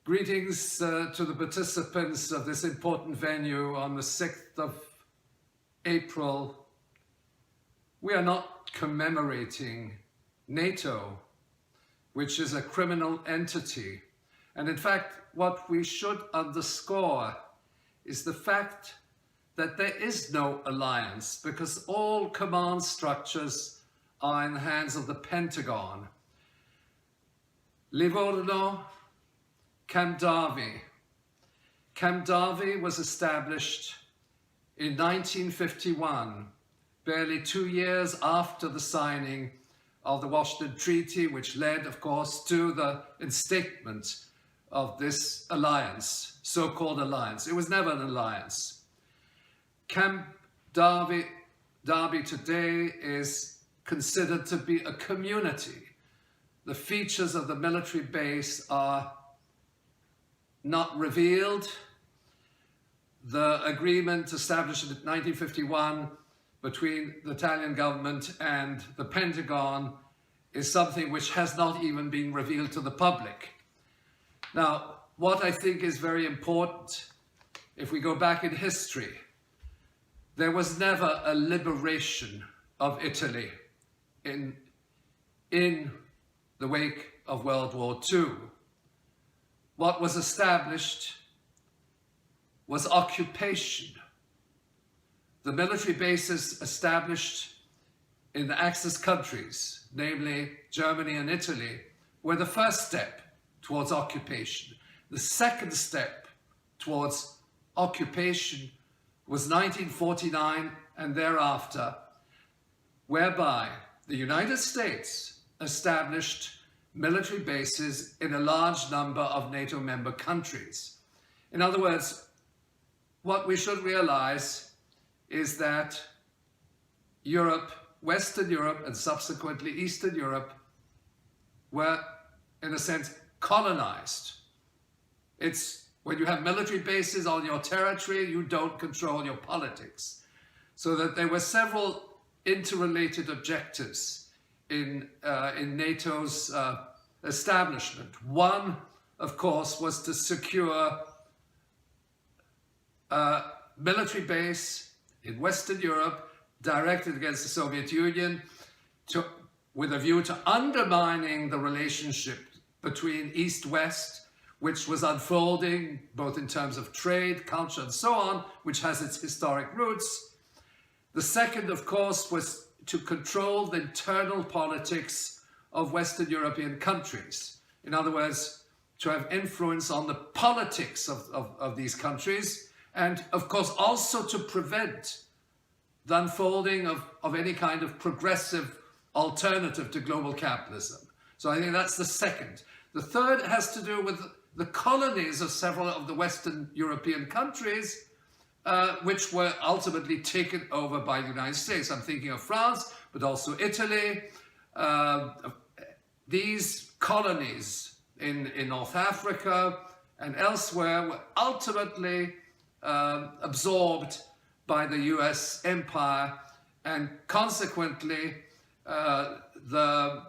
Greetings to the participants of this important venue on the 6th of April. We are not commemorating NATO, which is a criminal entity. And in fact, what we should underscore is the fact that there is no alliance because all command structures are in the hands of the Pentagon. Livorno, Camp Darby. Camp Darby was established in 1951, barely 2 years after the signing of the Washington Treaty, which led, of course, to the instatement of this alliance, so-called alliance. It was never an alliance. Camp Darby today is considered to be a community. The features of the military base are not revealed. The agreement established in 1951 between the Italian government and the Pentagon is something which has not even been revealed to the public. Now, what I think is very important, if we go back in history, there was never a liberation of Italy in the wake of World War II. What was established was occupation. The military bases established in the Axis countries, namely Germany and Italy, were the first step towards occupation. The second step towards occupation was 1949 and thereafter, whereby the United States established military bases in a large number of NATO member countries. In other words, what we should realize is that Europe, Western Europe, and subsequently Eastern Europe were, in a sense, colonized. It's when you have military bases on your territory, you don't control your politics. So that there were several interrelated objectives in NATO's establishment. One, of course, was to secure a military base in Western Europe directed against the Soviet Union with a view to undermining the relationship between East-West, which was unfolding both in terms of trade, culture, and so on, which has its historic roots. The second, of course, was to control the internal politics of Western European countries. In other words, to have influence on the politics of these countries, and of course also to prevent the unfolding of any kind of progressive alternative to global capitalism. So I think that's the second. The third has to do with the colonies of several of the Western European countries, which were ultimately taken over by the United States. I'm thinking of France, but also Italy. These colonies in North Africa and elsewhere were ultimately absorbed by the US empire, and consequently the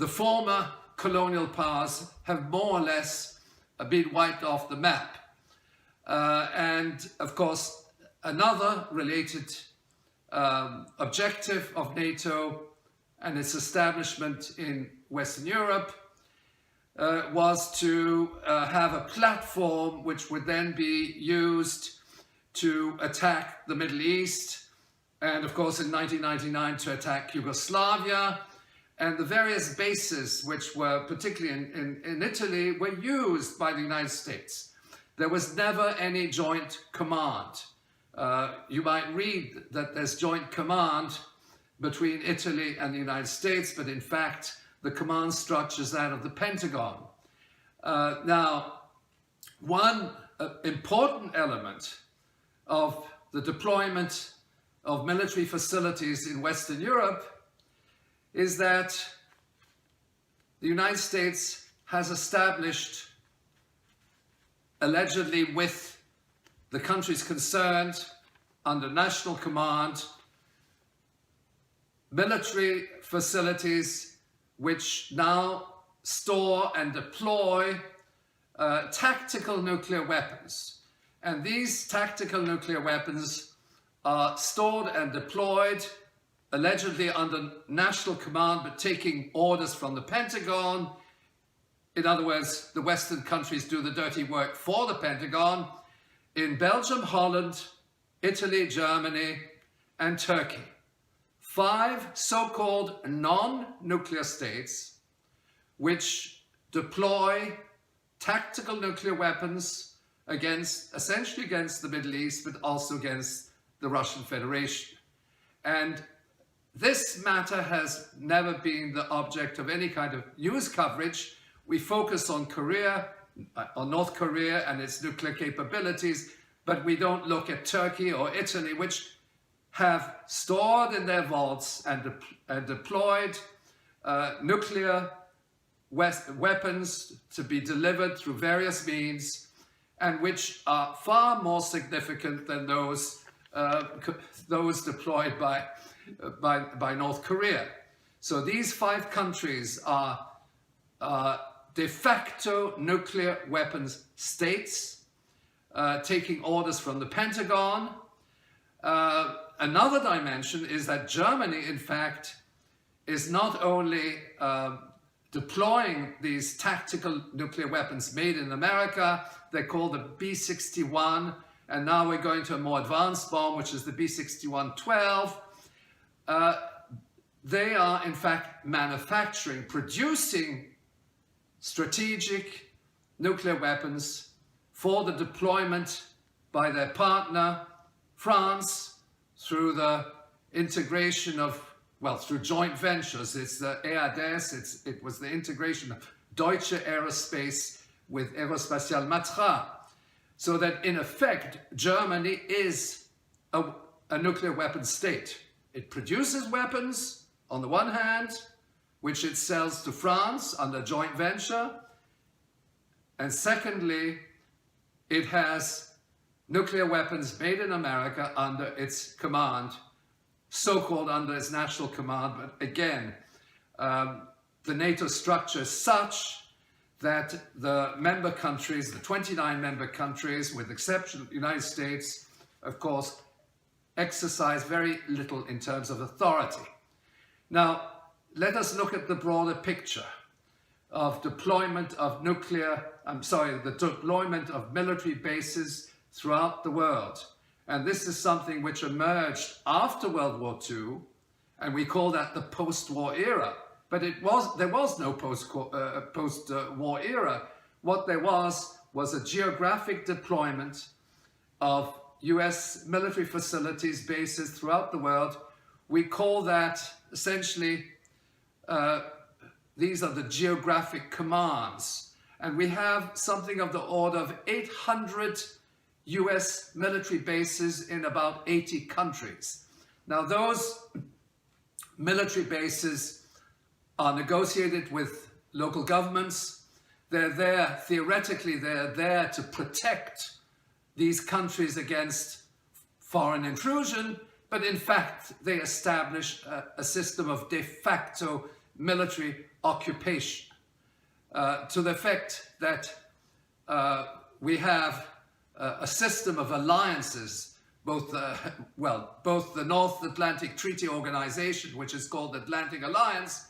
former colonial powers have more or less been wiped off the map. And of course, another related objective of NATO and its establishment in Western Europe was to have a platform which would then be used to attack the Middle East, and of course in 1999 to attack Yugoslavia. And the various bases which were, particularly in Italy, were used by the United States. There was never any joint command. You might read that there's joint command between Italy and the United States, but in fact, the command structure is that of the Pentagon. Now, one important element of the deployment of military facilities in Western Europe is that the United States has established, allegedly with the countries concerned, under national command, military facilities which now store and deploy tactical nuclear weapons. And these tactical nuclear weapons are stored and deployed allegedly under national command, but taking orders from the Pentagon. In other words, the Western countries do the dirty work for the Pentagon in Belgium, Holland, Italy, Germany, and Turkey. 5 so-called non-nuclear states which deploy tactical nuclear weapons essentially against the Middle East, but also against the Russian Federation. And this matter has never been the object of any kind of news coverage. We focus on North Korea and its nuclear capabilities, but we don't look at Turkey or Italy, which have stored in their vaults and deployed nuclear weapons to be delivered through various means, and which are far more significant than those deployed by North Korea. So these 5 countries are de facto nuclear weapons states, taking orders from the Pentagon. Another dimension is that Germany, in fact, is not only deploying these tactical nuclear weapons made in America. They're called the B-61, and now we're going to a more advanced bomb, which is the B-61-12. They are, in fact, producing strategic nuclear weapons for the deployment by their partner, France, through the integration of, through joint ventures. It's the EADS, it was the integration of Deutsche Aerospace with Aerospatiale Matra. So that in effect, Germany is a nuclear weapons state. It produces weapons on the one hand, which it sells to France under joint venture. And secondly, it has nuclear weapons made in America under its command, so-called under its national command. But again, the NATO structure is such that the member countries, the 29 member countries, with the exception of the United States, of course, exercise very little in terms of authority. Now, let us look at the broader picture of deployment of the deployment of military bases throughout the world. And this is something which emerged after World War II, and we call that the post-war era. But there was no post-war era. What there was a geographic deployment of US military facilities, bases throughout the world. We call that essentially, these are the geographic commands. And we have something of the order of 800 US military bases in about 80 countries. Now those military bases are negotiated with local governments. They're there, theoretically, they're there to protect these countries against foreign intrusion, but in fact, they establish a system of de facto military occupation to the effect that we have a system of alliances, both the North Atlantic Treaty Organization, which is called the Atlantic Alliance,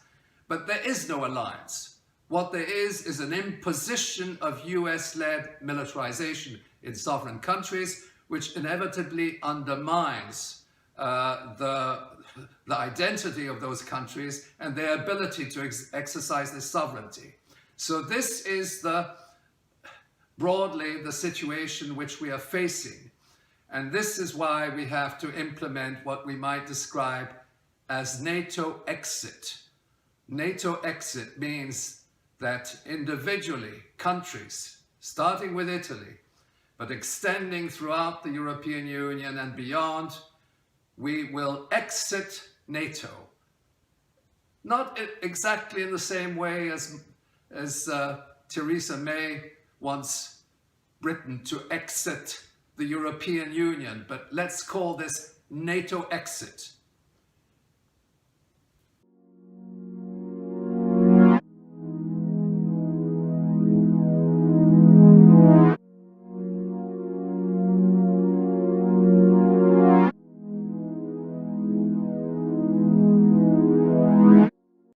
but there is no alliance. What there is an imposition of US-led militarization in sovereign countries, which inevitably undermines the identity of those countries and their ability to exercise their sovereignty. So this is broadly the situation which we are facing. And this is why we have to implement what we might describe as NATO exit. NATO exit means that individually, countries, starting with Italy, but extending throughout the European Union and beyond, we will exit NATO. Not exactly in the same way as Theresa May wants Britain to exit the European Union, but let's call this NATO exit.